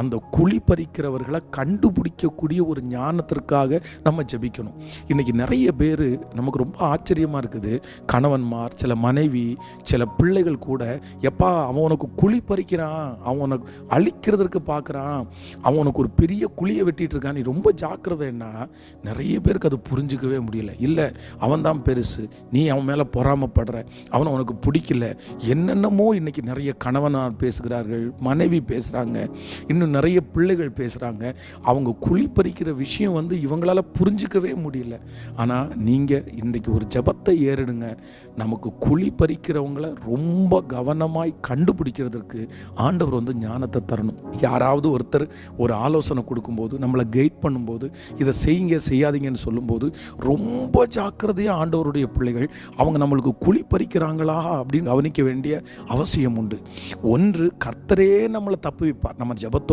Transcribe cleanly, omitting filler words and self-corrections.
அந்த குழி பறிக்கிறவர்களை கண்டுபிடிக்கக்கூடிய ஒரு ஞானத்திற்காக நம்ம ஜெபிக்கணும். இன்றைக்கி நிறைய பேர் நமக்கு ரொம்ப ஆச்சரியமாக இருக்குது. கணவன்மார், சில மனைவி, சில பிள்ளைகள் கூட எப்பா அவன் உனக்கு குழி பறிக்கிறான், அவன் உனக்கு அழிக்கிறதுக்கு பார்க்குறான், அவன் உனக்கு ஒரு பெரிய குழியை வெட்டிகிட்டு இருக்கான், நீ ரொம்ப ஜாக்கிரதைன்னா நிறைய பேருக்கு அது புரிஞ்சிக்கவே முடியல. இல்லை அவன் தான் பெருசு, நீ அவன் மேலே பொறாமப்படுற, அவனை உனக்கு பிடிக்கல, என்னென்னமோ இன்றைக்கி நிறைய கணவனார் பேசுகிறார்கள், மனைவி பேசுகிறாங்க, இன்னும் நிறைய பிள்ளைகள் பேசுகிறாங்க. அவங்க குழி பறிக்கிற விஷயம் இவங்களால புரிஞ்சிக்கவே முடியல. ஆனால் நீங்கள் இன்றைக்கி ஒரு ஜெபத்தை ஏறிடுங்க. நமக்கு குழி பறிக்கிறவங்கள ரொம்ப கவனமாய் கண்டுபிடிக்கிறதுக்கு ஆண்டவர் ஞானத்தை தரணும். யாராவது ஒருத்தர் ஒரு ஆலோசனை கொடுக்கும்போது, நம்மளை கைட் பண்ணும்போது, இதை செய்யுங்க செய்யாதீங்கன்னு சொல்லும்போது ரொம்ப ஜாக்கிரதையாக ஆண்டவருடைய பிள்ளைகள் அவங்க நம்மளுக்கு குழி பறிக்கிறாங்களா அப்படின்னு கவனிக்க வேண்டிய அவசியம் உண்டு. ஒன்று, கர்த்தரே நம்மளை தப்பு வைப்பார். நம்ம ஜெபத்தோடு